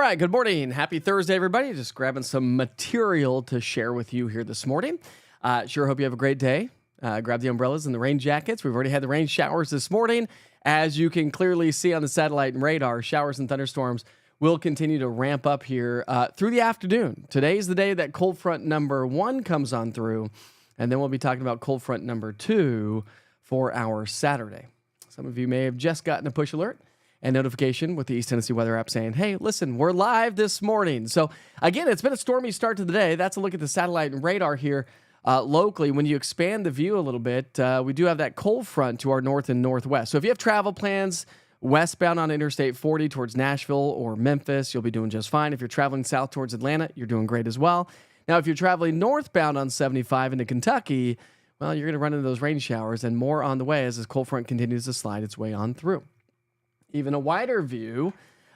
right, good morning. Happy Thursday, everybody. Just grabbing some material to share with you here this morning. Sure hope you have a great day. Grab the umbrellas and the rain jackets. We've already had the rain showers this morning. As you can clearly see on the satellite and radar, showers and thunderstorms will continue to ramp up here through the afternoon. Today's the day that cold front number 1 comes on through, and then we'll be talking about cold front number 2 for our Saturday. Some of you may have just gotten a push alert and notification with the East Tennessee Weather app saying, hey, listen, we're live this morning. So again, it's been a stormy start to the day. That's a look at the satellite and radar here locally. When you expand the view a little bit, we do have that cold front to our north and northwest. So if you have travel plans westbound on Interstate 40 towards Nashville or Memphis, you'll be doing just fine. If you're traveling south towards Atlanta, you're doing great as well. Now, if you're traveling northbound on 75 into Kentucky, well, you're going to run into those rain showers and more on the way as this cold front continues to slide its way on through. Even a wider view,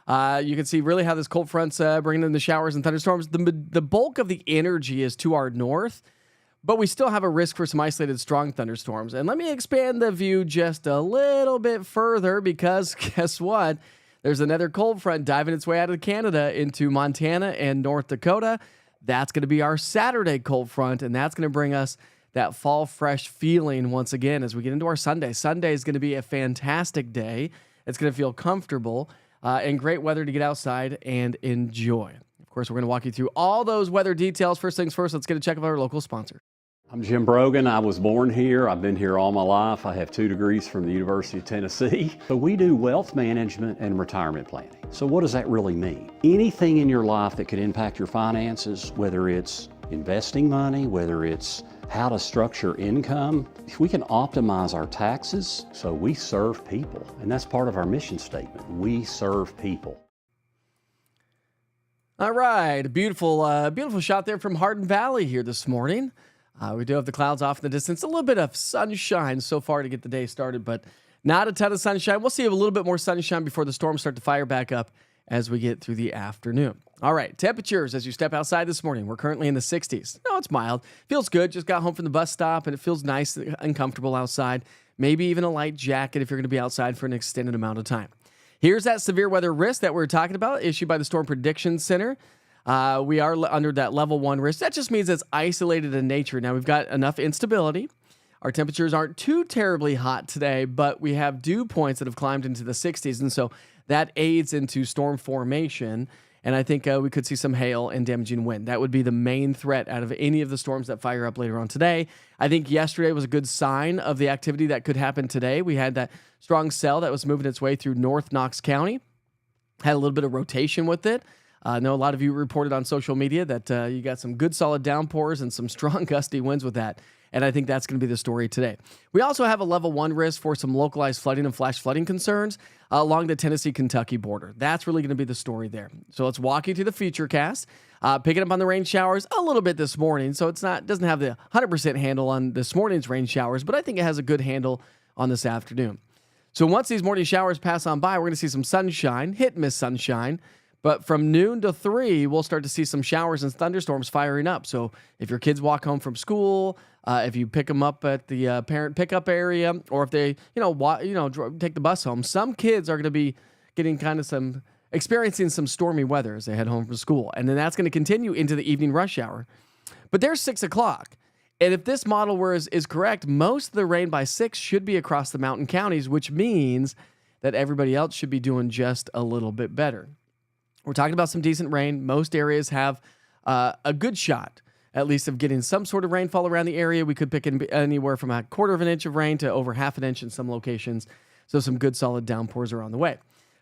you can see really how this cold front's bringing in the showers and thunderstorms. The bulk of the energy is to our north, but we still have a risk for some isolated strong thunderstorms. And let me expand the view just a little bit further because guess what? There's another cold front diving its way out of Canada into Montana and North Dakota. That's going to be our Saturday cold front, and that's going to bring us that fall fresh feeling once again as we get into our Sunday. Sunday is going to be a fantastic day. It's going to feel comfortable and great weather to get outside and enjoy. Of course, we're going to walk you through all those weather details. First things first, let's get a check of our local sponsor. I'm Jim Brogan. I was born here. I've been here all my life. I have 2 degrees from the University of Tennessee. So we do wealth management and retirement planning. So what does that really mean? Anything in your life that could impact your finances, whether it's investing money, whether it's how to structure income, if we can optimize our taxes, so we serve people. And that's part of our mission statement. We serve people. All right, beautiful shot there from Hardin Valley here this morning. We do have the clouds off in the distance. A little bit of sunshine so far to get the day started, but not a ton of sunshine. We'll see a little bit more sunshine before the storms start to fire back up as we get through the afternoon. All right, temperatures as you step outside this morning. We're currently in the 60s. No, it's mild. Feels good. Just got home from the bus stop, and it feels nice and comfortable outside. Maybe even a light jacket if you're going to be outside for an extended amount of time. Here's that severe weather risk that we're talking about, issued by the Storm Prediction Center. We are under that level 1 risk. That just means it's isolated in nature. Now, we've got enough instability. Our temperatures aren't too terribly hot today, but we have dew points that have climbed into the 60s, and so that aids into storm formation. And I think we could see some hail and damaging wind. That would be the main threat out of any of the storms that fire up later on today. I think yesterday was a good sign of the activity that could happen today. We had that strong cell that was moving its way through North Knox County. Had a little bit of rotation with it. I know a lot of you reported on social media that you got some good solid downpours and some strong gusty winds with that. And I think that's going to be the story today. We also have a level 1 risk for some localized flooding and flash flooding concerns along the Tennessee-Kentucky border. That's really going to be the story there. So let's walk you through the futurecast. Picking up on the rain showers a little bit this morning. So doesn't have the 100% handle on this morning's rain showers, but I think it has a good handle on this afternoon. So once these morning showers pass on by, we're going to see some sunshine, hit and miss sunshine. But from noon to 3, we'll start to see some showers and thunderstorms firing up. So if your kids walk home from school, if you pick them up at the parent pickup area, or if they, take the bus home, some kids are going to be getting experiencing some stormy weather as they head home from school. And then that's going to continue into the evening rush hour. But there's 6 o'clock. And if this model is correct, most of the rain by 6 should be across the mountain counties, which means that everybody else should be doing just a little bit better. We're talking about some decent rain. Most areas have a good shot, at least, of getting some sort of rainfall around the area. We could pick anywhere from a 1/4 of an inch of rain to over 1/2 an inch in some locations. So some good solid downpours are on the way.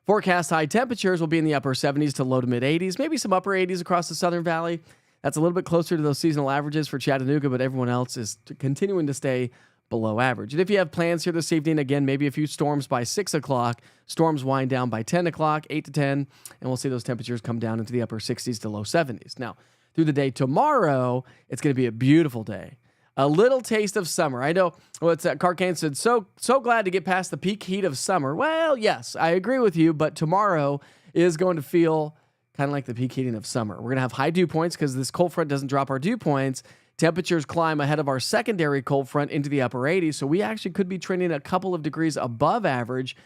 Forecast high temperatures will be in the upper 70s to low to mid 80s, maybe some upper 80s across the Southern Valley. That's a little bit closer to those seasonal averages for Chattanooga, but everyone else is continuing to stay below average. And if you have plans here this evening, again, maybe a few storms by 6 o'clock, storms wind down by 10 o'clock, 8 to 10, and we'll see those temperatures come down into the upper 60s to low 70s. Now, through the day tomorrow, it's going to be a beautiful day. A little taste of summer. I know what's that? Carcane said, so glad to get past the peak heat of summer. Well, yes, I agree with you, but tomorrow is going to feel kind of like the peak heating of summer. We're going to have high dew points because this cold front doesn't drop our dew points. Temperatures climb ahead of our secondary cold front into the upper 80s, so we actually could be trending a couple of degrees above average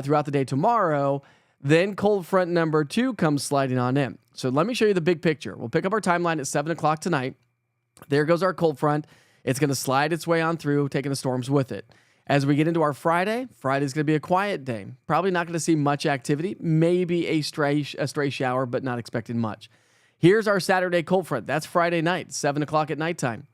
throughout the day tomorrow. Then cold front number 2 comes sliding on in. So let me show you the big picture. We'll pick up our timeline at 7 o'clock tonight. There goes our cold front. It's going to slide its way on through, taking the storms with it. As we get into our Friday's going to be a quiet day. Probably not going to see much activity. Maybe a stray shower, but not expecting much. Here's our Saturday cold front. That's Friday night, 7 o'clock at nighttime.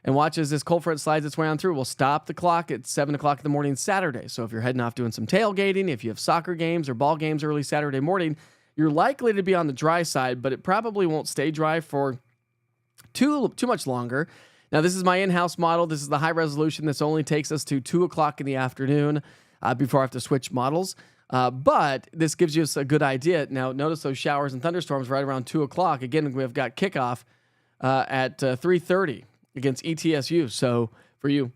And watch as this cold front slides its way on through. We'll stop the clock at 7 o'clock in the morning Saturday. So if you're heading off doing some tailgating, if you have soccer games or ball games early Saturday morning, you're likely to be on the dry side, but it probably won't stay dry for too much longer. Now, this is my in-house model. This is the high resolution. This only takes us to 2 o'clock in the afternoon before I have to switch models. But this gives you a good idea. Now, notice those showers and thunderstorms right around 2 o'clock. Again, we've got kickoff at 3:30 against ETSU. So for you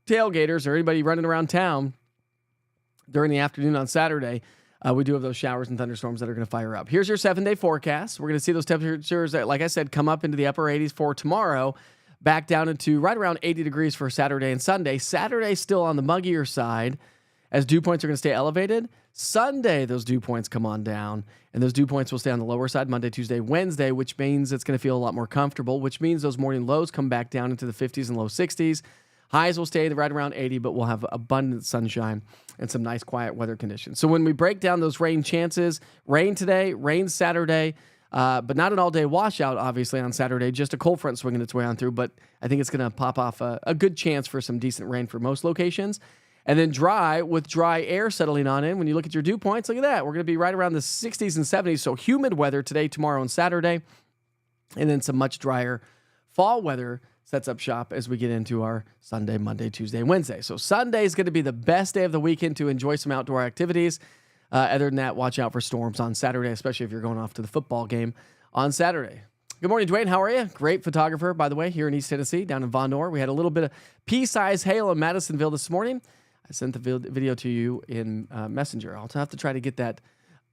tailgaters or anybody running around town during the afternoon on Saturday, we do have those showers and thunderstorms that are going to fire up. Here's your 7-day forecast. We're going to see those temperatures that, like I said, come up into the upper 80s for tomorrow, back down into right around 80 degrees for Saturday and Sunday. Saturday still on the muggier side as dew points are going to stay elevated. Sunday, those dew points come on down, and those dew points will stay on the lower side Monday, Tuesday, Wednesday, which means it's going to feel a lot more comfortable, which means those morning lows come back down into the 50s and low 60s. Highs will stay right around 80, but we'll have abundant sunshine and some nice quiet weather conditions. So when we break down those rain chances, rain today, rain Saturday, but not an all-day washout, obviously, on Saturday, just a cold front swinging its way on through, but I think it's going to pop off a good chance for some decent rain for most locations. And then dry with dry air settling on in. When you look at your dew points, look at that. We're going to be right around the 60s and 70s, so humid weather today, tomorrow, and Saturday, and then some much drier fall weather sets up shop as we get into our Sunday, Monday, Tuesday, Wednesday. So Sunday is going to be the best day of the weekend to enjoy some outdoor activities. Other than that, watch out for storms on Saturday, especially if you're going off to the football game on Saturday. Good morning, Dwayne. How are you? Great photographer, by the way, here in East Tennessee, down in Von Orr. We had a little bit of pea-sized hail in Madisonville this morning. I sent the video to you in Messenger. I'll have to try to get that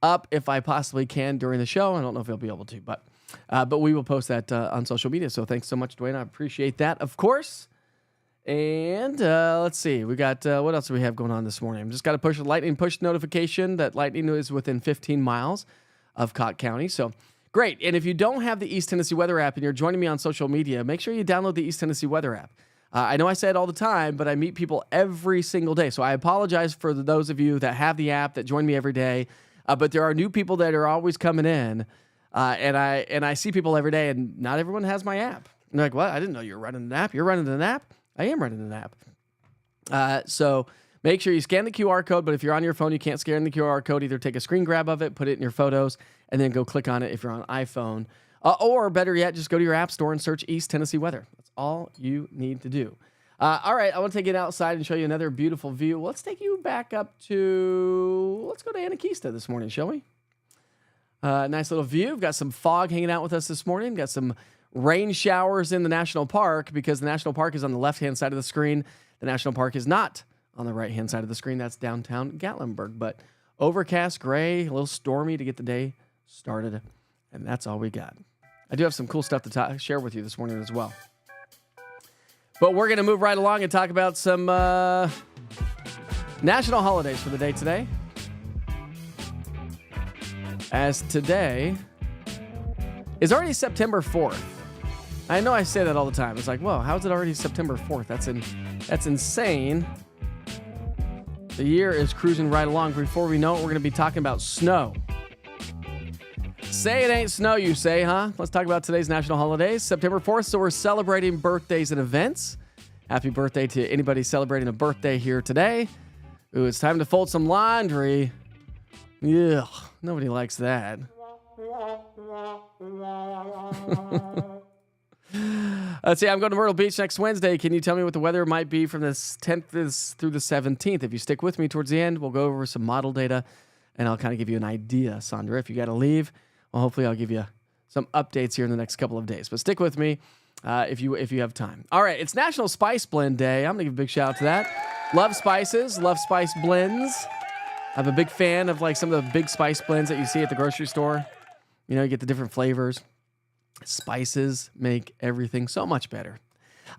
up if I possibly can during the show. I don't know if I'll be able to, but we will post that on social media. So thanks so much, Dwayne. I appreciate that, of course. And let's see. We got, what else do we have going on this morning? I'm just got to push a lightning push notification that lightning is within 15 miles of Cott County. So great. And if you don't have the East Tennessee Weather app and you're joining me on social media, make sure you download the East Tennessee Weather app. I know I say it all the time, but I meet people every single day. So I apologize for those of you that have the app, that join me every day. But there are new people that are always coming in. And I see people every day, and not everyone has my app. And they're like, what? I didn't know you were running an app. You're running an app? I am running an app. So make sure you scan the QR code. But if you're on your phone, you can't scan the QR code. Either take a screen grab of it, put it in your photos, and then go click on it if you're on iPhone. Or better yet, just go to your app store and search East Tennessee Weather. That's all you need to do. All right, I want to take it outside and show you another beautiful view. Let's take you back up to, let's go to Anakeesta this morning, shall we? Nice little view. We've got some fog hanging out with us this morning. Got some rain showers in the national park because the national park is on the left-hand side of the screen. The national park is not on the right-hand side of the screen. That's downtown Gatlinburg. But overcast, gray, a little stormy to get the day started. And that's all we got. I do have some cool stuff to share with you this morning as well. But we're going to move right along and talk about some national holidays for the day today. As today is already September 4th. I know I say that all the time. It's like, whoa, how is it already September 4th? That's insane. The year is cruising right along. Before we know it, we're going to be talking about snow. Say it ain't snow, you say, huh? Let's talk about today's national holidays. September 4th, so we're celebrating birthdays and events. Happy birthday to anybody celebrating a birthday here today. Ooh, it's time to fold some laundry. Ugh, nobody likes that. Let's see, I'm going to Myrtle Beach next Wednesday. Can you tell me what the weather might be from the 10th through the 17th? If you stick with me towards the end, we'll go over some model data, and I'll kind of give you an idea, Sandra. If you got to leave, well, hopefully I'll give you some updates here in the next couple of days. But stick with me if you have time. All right, it's National Spice Blend Day. I'm going to give a big shout out to that. Love spices, love spice blends. I'm a big fan of like some of the big spice blends that you see at the grocery store. You know, you get the different flavors. Spices make everything so much better.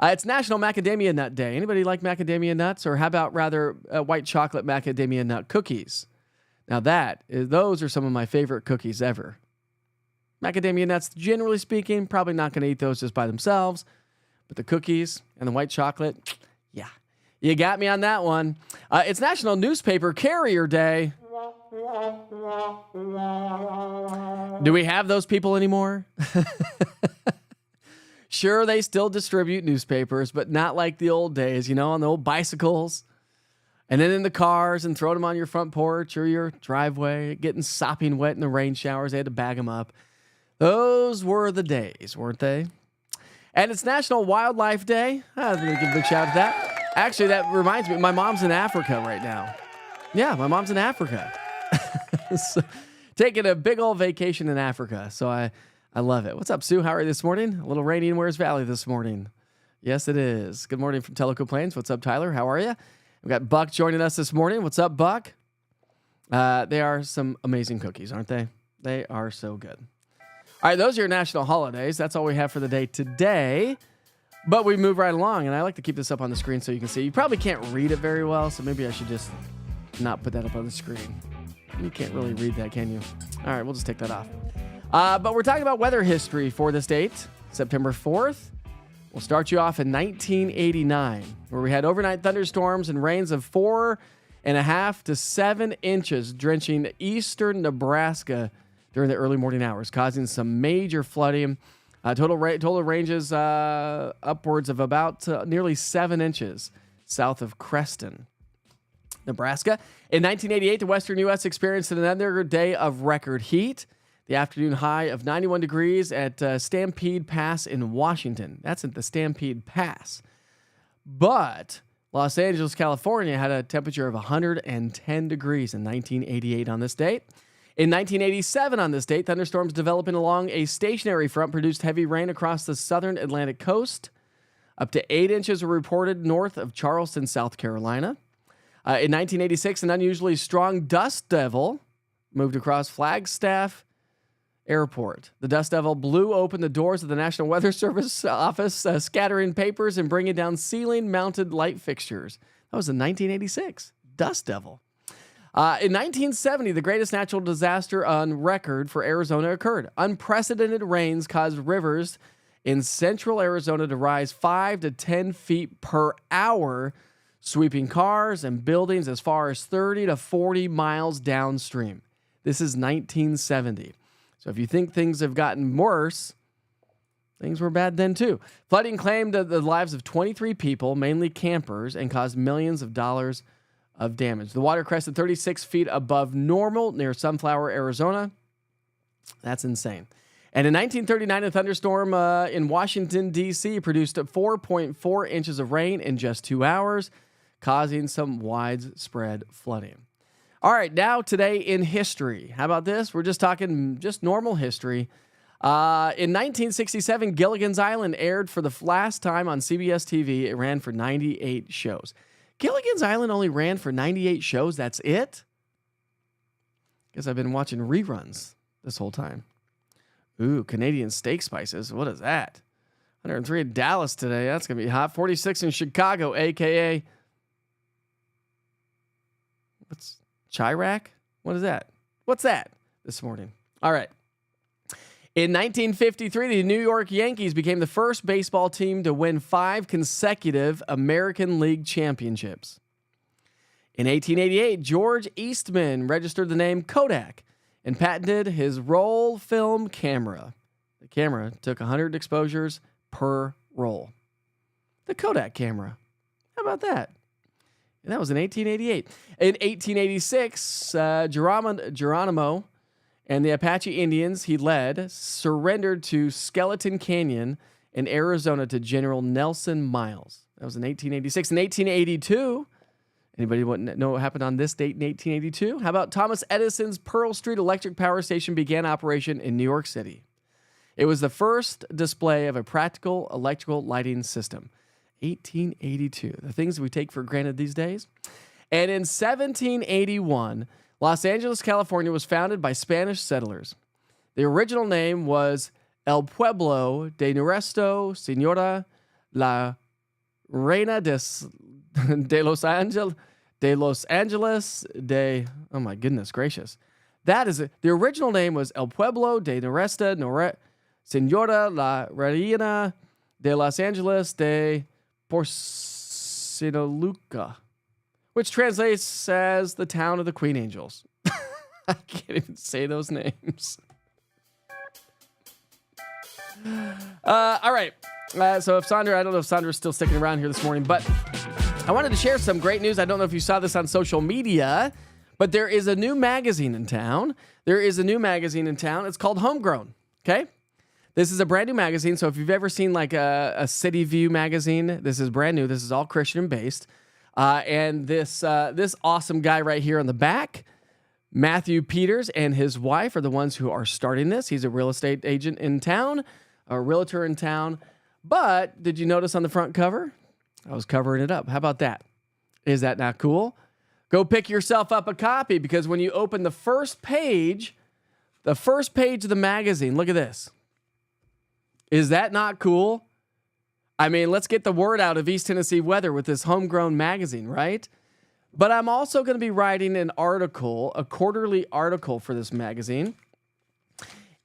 It's National Macadamia Nut Day. Anybody like macadamia nuts? Or how about rather white chocolate macadamia nut cookies? Now those are some of my favorite cookies ever. Macadamia nuts, generally speaking, probably not going to eat those just by themselves. But the cookies and the white chocolate, yeah. You got me on that one. It's National Newspaper Carrier Day. Do we have those people anymore? Sure, they still distribute newspapers, but not like the old days, on the old bicycles. And then in the cars and throwing them on your front porch or your driveway, getting sopping wet in the rain showers. They had to bag them up. Those were the days, weren't they? And it's National Wildlife Day. I'm going to give a big shout out to that. Actually, that reminds me, my mom's in Africa right now. Yeah, my mom's in Africa. So, taking a big old vacation in Africa. So I love it. What's up, Sue? How are you this morning? A little rainy in Wears Valley this morning. Yes, it is. Good morning from Tellico Plains. What's up, Tyler? How are you? We've got Buck joining us this morning. What's up, Buck? They are some amazing cookies, aren't they? They are so good. All right, those are your national holidays. That's all we have for the day today. But we move right along, and I like to keep this up on the screen so you can see. You probably can't read it very well, so maybe I should just not put that up on the screen. You can't really read that, can you? All right, we'll just take that off. But we're talking about weather history for this date, September 4th. We'll start you off in 1989, where we had overnight thunderstorms and rains of 4.5 to 7 inches, drenching eastern Nebraska during the early morning hours, causing some major flooding. Total ranges upwards of about nearly 7 inches south of Creston, Nebraska. In 1988, the western U.S. experienced another day of record heat. The afternoon high of 91 degrees at Stampede Pass in Washington. That's at the Stampede Pass. But Los Angeles, California had a temperature of 110 degrees in 1988 on this date. In 1987 on this date, thunderstorms developing along a stationary front produced heavy rain across the southern Atlantic coast. Up to 8 inches were reported north of Charleston, South Carolina. In 1986, an unusually strong dust devil moved across Flagstaff Airport. The dust devil blew open the doors of the National Weather Service office, scattering papers and bringing down ceiling-mounted light fixtures. That was in 1986. Dust devil. In 1970, the greatest natural disaster on record for Arizona occurred. Unprecedented rains caused rivers in central Arizona to rise 5 to 10 feet per hour, sweeping cars and buildings as far as 30 to 40 miles downstream. This is 1970. So if you think things have gotten worse, things were bad then too. Flooding claimed the lives of 23 people, mainly campers, and caused millions of dollars of damage. The water crested 36 feet above normal near Sunflower, Arizona. That's insane. And in 1939, a thunderstorm in Washington, D.C. produced 4.4 inches of rain in just 2 hours, causing some widespread flooding. All right, now today in history. How about this? We're just talking just normal history. In 1967, Gilligan's Island aired for the last time on CBS TV. It ran for 98 shows. Gilligan's Island only ran for 98 shows. That's it? Guess I've been watching reruns this whole time. Ooh, Canadian steak spices. What is that? 103 in Dallas today. That's going to be hot. 46 in Chicago, a.k.a. What's Chirac? What is that? What's that this morning? All right. In 1953, the New York Yankees became the first baseball team to win 5 consecutive American League championships. In 1888, George Eastman registered the name Kodak and patented his roll film camera. The camera took 100 exposures per roll. The Kodak camera. How about that? And that was in 1888. In 1886, Geronimo and the Apache Indians he led surrendered to Skeleton Canyon in Arizona to General Nelson Miles. That was in 1886. In 1882, anybody know what happened on this date in 1882? How about Thomas Edison's Pearl Street Electric Power Station began operation in New York City? It was the first display of a practical electrical lighting system. 1882. The things we take for granted these days. And in 1781, Los Angeles, California was founded by Spanish settlers. The original name was El Pueblo de Nuestra Señora la Reina de Los Angeles de Los Angeles oh my goodness gracious. That is it. The original name was El Pueblo de Noresta Senora La Reina de Los Angeles de Porcinaluca, which translates as the town of the Queen Angels. I can't even say those names. All right. So if Sandra, I don't know if Sandra's still sticking around here this morning, but I wanted to share some great news. I don't know if you saw this on social media, but there is a new magazine in town. It's called Homegrown. Okay. This is a brand new magazine. So if you've ever seen like a City View magazine, this is brand new. This is all Christian based. And this awesome guy right here on the back, Matthew Peters, and his wife are the ones who are starting this. He's a real estate agent in town, a realtor in town. But did you notice on the front cover? I was covering it up. How about that? Is that not cool? Go pick yourself up a copy, because when you open the first page of the magazine, look at this. Is that not cool? I mean, let's get the word out of East Tennessee weather with this Homegrown magazine, right? But I'm also going to be writing an article, a quarterly article for this magazine.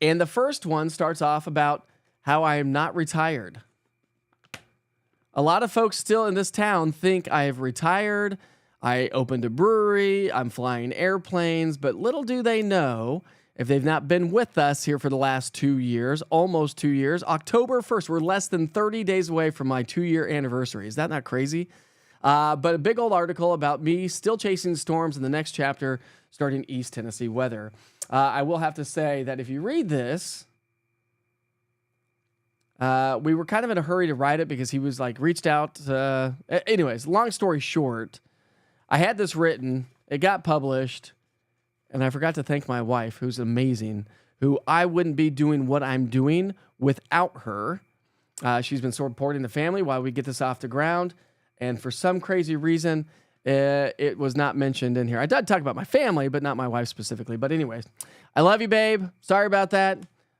And the first one starts off about how I am not retired. A lot of folks still in this town think I have retired. I opened a brewery. I'm flying airplanes. But little do they know, if they've not been with us here for the last 2 years, almost 2 years, October 1st, we're less than 30 days away from my 2-year anniversary. Is that not crazy? But a big old article about me still chasing storms in the next chapter, starting East Tennessee weather. I will have to say that if you read this, we were kind of in a hurry to write it because he was like reached out. Anyways, long story short, I had this written, it got published, and I forgot to thank my wife, who's amazing, who I wouldn't be doing what I'm doing without her. She's been supporting the family while we get this off the ground. And for some crazy reason, it was not mentioned in here. I did talk about my family, but not my wife specifically. But anyways, I love you, babe. Sorry about that.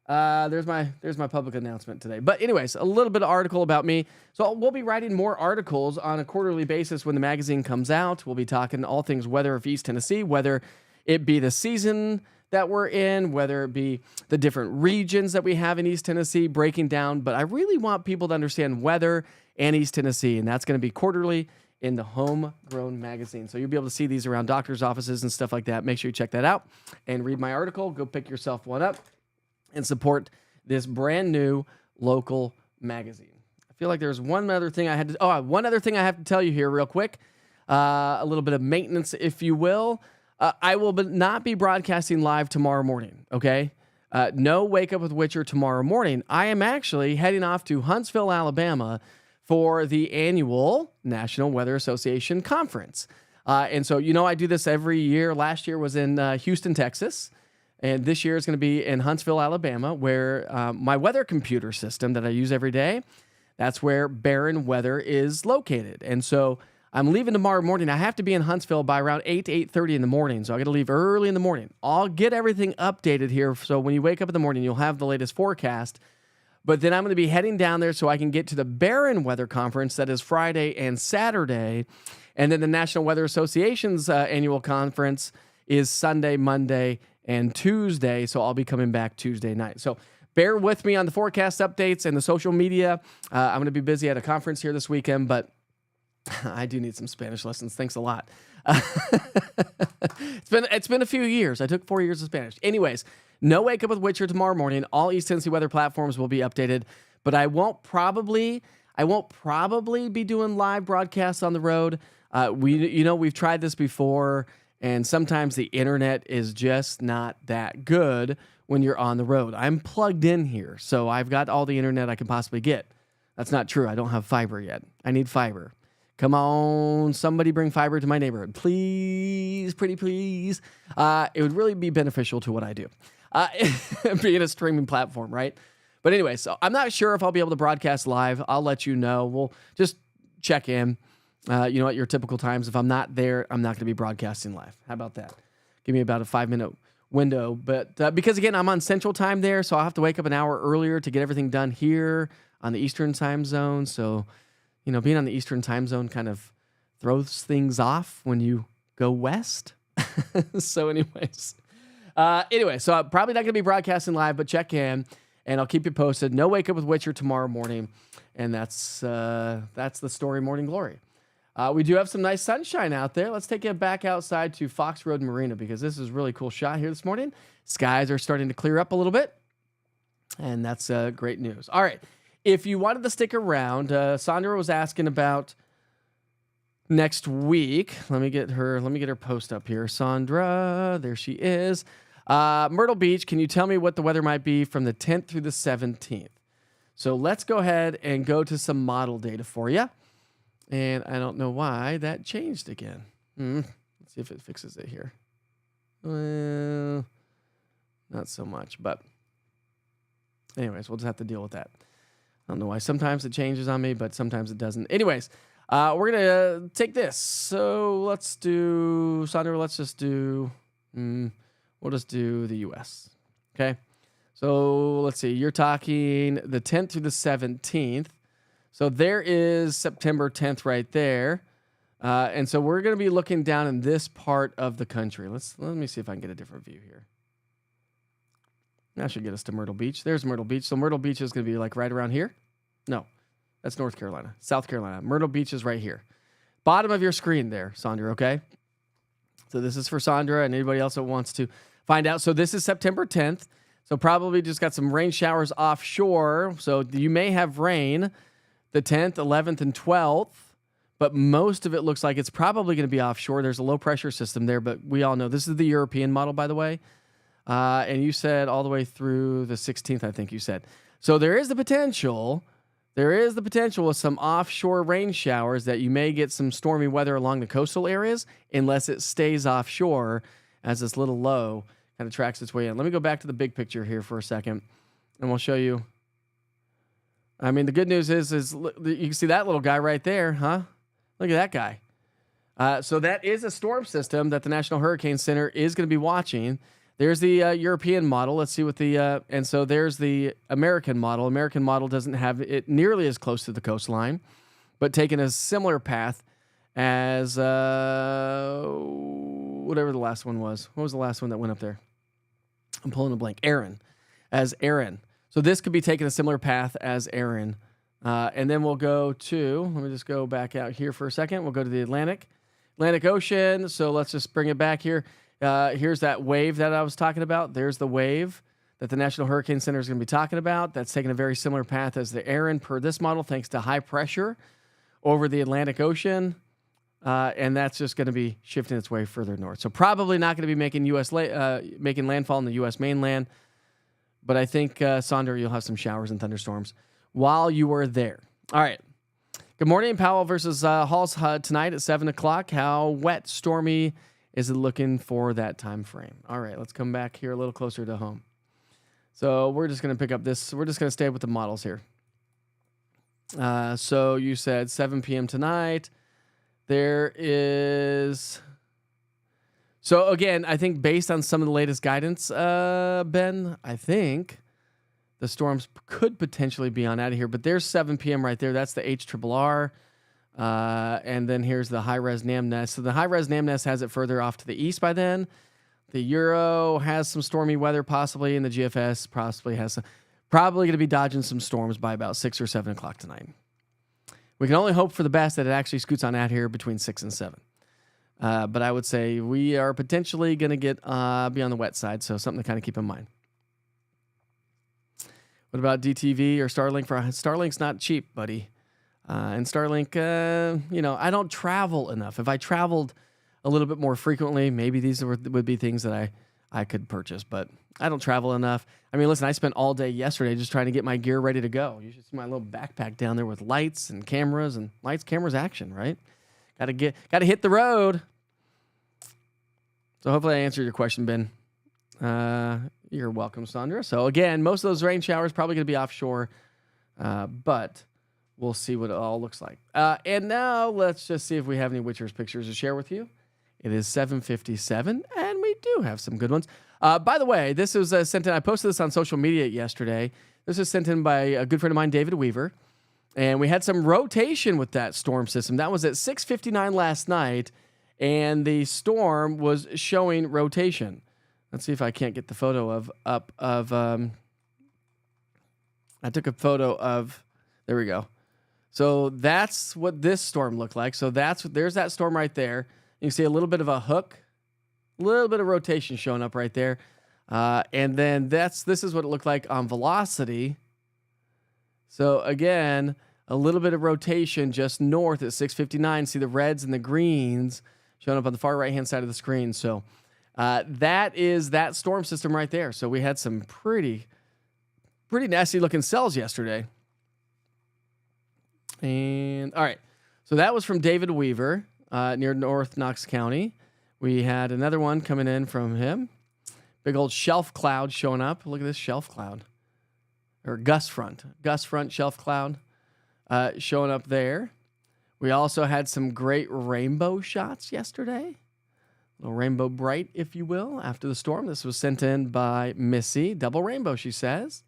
There's my public announcement today. But anyways, a little bit of article about me. So we'll be writing more articles on a quarterly basis when the magazine comes out. We'll be talking all things weather of East Tennessee, whether it be the season that we're in, whether it be the different regions that we have in East Tennessee, breaking down. But I really want people to understand weather and East Tennessee, and that's going to be quarterly in the Homegrown magazine. So you'll be able to see these around doctors' offices and stuff like that. Make sure you check that out and read my article. Go pick yourself one up and support this brand new local magazine. I feel like there's one other thing I have to tell you here real quick. A little bit of maintenance, if you will. I will not be broadcasting live tomorrow morning, okay? No Wake Up with Witcher tomorrow morning. I am actually heading off to Huntsville, Alabama for the annual National Weather Association conference. And so, I do this every year. Last year was in Houston, Texas. And this year is going to be in Huntsville, Alabama, where my weather computer system that I use every day, that's where Barron Weather is located. And so I'm leaving tomorrow morning. I have to be in Huntsville by around 8 to 8:30 in the morning. So I got to leave early in the morning. I'll get everything updated here. So when you wake up in the morning, you'll have the latest forecast. But then I'm going to be heading down there so I can get to the Barron Weather Conference that is Friday and Saturday. And then the National Weather Association's annual conference is Sunday, Monday, and Tuesday. So I'll be coming back Tuesday night. So bear with me on the forecast updates and the social media. I'm going to be busy at a conference here this weekend, but I do need some Spanish lessons. Thanks a lot. It's been a few years. I took 4 years of Spanish. Anyways, no Wake Up with Witcher tomorrow morning. All East Tennessee weather platforms will be updated, but I won't probably be doing live broadcasts on the road. We've tried this before, and sometimes the internet is just not that good when you're on the road. I'm plugged in here, so I've got all the internet I can possibly get. That's not true. I don't have fiber yet. I need fiber. Come on, somebody bring fiber to my neighborhood. Please, pretty please. It would really be beneficial to what I do. Being a streaming platform, right? But anyway, so I'm not sure if I'll be able to broadcast live. I'll let you know. We'll just check in, at your typical times. If I'm not there, I'm not going to be broadcasting live. How about that? Give me about a 5-minute window. But because, again, I'm on Central Time there, so I'll have to wake up an hour earlier to get everything done here on the Eastern Time Zone. So, being on the Eastern Time Zone kind of throws things off when you go west. So anyways, so I'm probably not going to be broadcasting live, but check in and I'll keep you posted. No Wake Up with Witcher tomorrow morning. And that's the story Morning Glory. We do have some nice sunshine out there. Let's take it back outside to Fox Road Marina because this is a really cool shot here this morning. Skies are starting to clear up a little bit. And that's great news. All right. If you wanted to stick around, Sandra was asking about next week. Let me get her post up here. Sandra, there she is. Myrtle Beach, can you tell me what the weather might be from the 10th through the 17th? So let's go ahead and go to some model data for you. And I don't know why that changed again. Let's see if it fixes it here. Well, not so much, but anyways, we'll just have to deal with that. I don't know why. Sometimes it changes on me, but sometimes it doesn't. Anyways, we're going to take this. So let's do, Sandra, we'll just do the U.S. Okay. So let's see. You're talking the 10th through the 17th. So there is September 10th right there. And so we're going to be looking down in this part of the country. Let me see if I can get a different view here. That should get us to Myrtle Beach. There's Myrtle Beach. So Myrtle Beach is going to be like right around here. No, that's North Carolina, South Carolina. Myrtle Beach is right here. Bottom of your screen there, Sandra, okay? So this is for Sandra and anybody else that wants to find out. So this is September 10th. So probably just got some rain showers offshore. So you may have rain the 10th, 11th, and 12th. But most of it looks like it's probably going to be offshore. There's a low pressure system there, but we all know this is the European model, by the way. And you said all the way through the 16th, I think you said. So there is the potential with some offshore rain showers that you may get some stormy weather along the coastal areas unless it stays offshore as this little low kind of tracks its way in. Let me go back to the big picture here for a second, and we'll show you. I mean, the good news is you can see that little guy right there, huh? Look at that guy. So that is a storm system that the National Hurricane Center is going to be watching. There's the European model. Let's see what and so there's the American model. American model doesn't have it nearly as close to the coastline, but taking a similar path as whatever the last one was. What was the last one that went up there? I'm pulling a blank. Aaron. So this could be taking a similar path as Aaron. And then we'll go to, let me just go back out here for a second. We'll go to the Atlantic Ocean. So let's just bring it back here. Here's that wave that I was talking about. There's the wave that the National Hurricane Center is going to be talking about. That's taking a very similar path as the Aaron per this model, thanks to high pressure over the Atlantic Ocean. And that's just going to be shifting its way further north. So probably not going to be making making landfall in the U.S. mainland. But I think, Sandra, you'll have some showers and thunderstorms while you are there. All right. Good morning. Powell versus Halls tonight at 7 o'clock. How wet, stormy is it looking for that time frame? All right. Let's come back here a little closer to home. So we're just going to pick up this. We're just going to stay with the models here. So you said 7 p.m. tonight. There is... So again, I think based on some of the latest guidance, Ben, I think the storms could potentially be on out of here. But there's 7 p.m. right there. That's the HRRR. And then here's the high-res NamNest. So the high-res NamNest has it further off to the east by then. The Euro has some stormy weather possibly, and the GFS possibly has some, probably going to be dodging some storms by about 6 or 7 o'clock tonight. We can only hope for the best that it actually scoots on out here between 6 and 7. But I would say we are potentially going to be on the wet side, so something to kind of keep in mind. What about DTV or Starlink? Starlink's not cheap, buddy. And Starlink, I don't travel enough. If I traveled a little bit more frequently, maybe these would be things that I could purchase, but I don't travel enough. I mean, listen, I spent all day yesterday just trying to get my gear ready to go. You should see my little backpack down there with lights, cameras, action, right? Got to hit the road. So hopefully I answered your question, Ben. You're welcome, Sandra. So again, most of those rain showers probably going to be offshore, but we'll see what it all looks like. And now let's just see if we have any Witchers pictures to share with you. It is 7:57, and we do have some good ones. By the way, this was sent in. I posted this on social media yesterday. This was sent in by a good friend of mine, David Weaver. And we had some rotation with that storm system. That was at 6:59 last night. and the storm was showing rotation. Let's see if I can't get the photo I took a photo of, there we go. So that's what this storm looked like. So there's that storm right there. You can see a little bit of a hook, a little bit of rotation showing up right there. And then this is what it looked like on velocity. So again, a little bit of rotation just north at 659. See the reds and the greens showing up on the far right-hand side of the screen. So that is that storm system right there. So we had some pretty nasty-looking cells yesterday. And all right, so that was from David Weaver near North Knox County. We had another one coming in from him. Big old shelf cloud showing up. Look at this shelf cloud. Or gust front shelf cloud showing up there. We also had some great rainbow shots yesterday. A little rainbow bright, if you will, after the storm. This was sent in by Missy. Double rainbow, she says.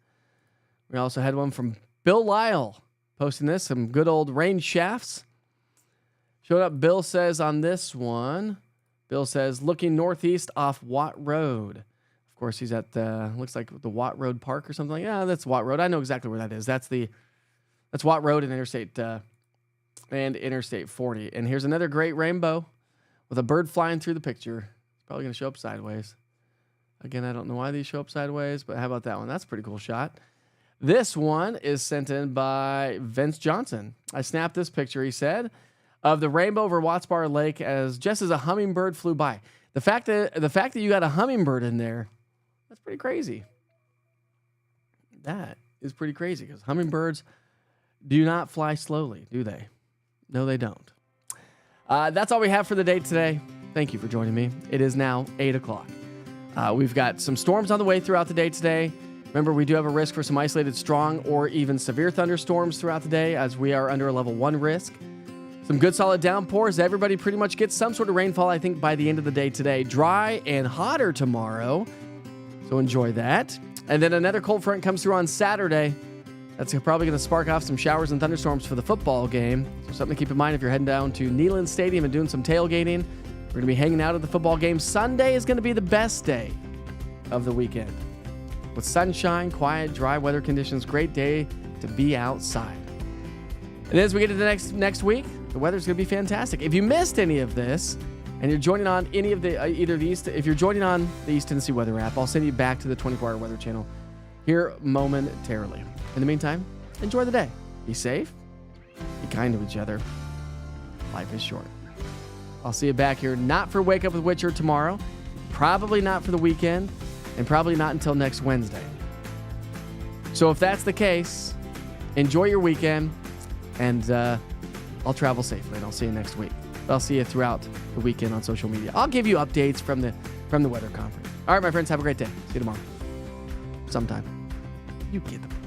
We also had one from Bill Lyle posting this. Some good old rain shafts. Showed up, Bill says on this one. Bill says, looking northeast off Watt Road. Of course, he's at looks like the Watt Road Park or something. Yeah, that's Watt Road. I know exactly where that is. That's Watt Road and Interstate 40. And here's another great rainbow with a bird flying through the picture. It's probably going to show up sideways. Again, I don't know why these show up sideways, but how about that one? That's a pretty cool shot. This one is sent in by Vince Johnson. I snapped this picture, he said, of the rainbow over Watts Bar Lake just as a hummingbird flew by. The fact that you got a hummingbird in there, that's pretty crazy. That is pretty crazy because hummingbirds do not fly slowly, do they? No, they don't. That's all we have for the day today. Thank you for joining me. It is now 8 o'clock. We've got some storms on the way throughout the day today. Remember, we do have a risk for some isolated strong or even severe thunderstorms throughout the day as we are under a level 1 risk. Some good solid downpours. Everybody pretty much gets some sort of rainfall, I think, by the end of the day today. Dry and hotter tomorrow. So enjoy that. And then another cold front comes through on Saturday. That's probably going to spark off some showers and thunderstorms for the football game. So something to keep in mind if you're heading down to Neyland Stadium and doing some tailgating. We're going to be hanging out at the football game. Sunday is going to be the best day of the weekend. With sunshine, quiet, dry weather conditions, great day to be outside. And as we get to the next week, the weather's going to be fantastic. If you missed any of this, and you're joining on any of the if you're joining on the East Tennessee Weather app, I'll send you back to the 24-hour weather channel here momentarily. In the meantime, enjoy the day. Be safe. Be kind to each other. Life is short. I'll see you back here, not for Wake Up with Witcher tomorrow, probably not for the weekend, and probably not until next Wednesday. So if that's the case, enjoy your weekend, and I'll travel safely, and I'll see you next week. But I'll see you throughout the weekend on social media. I'll give you updates from the weather conference. All right, my friends, have a great day. See you tomorrow. Sometime. You get the point.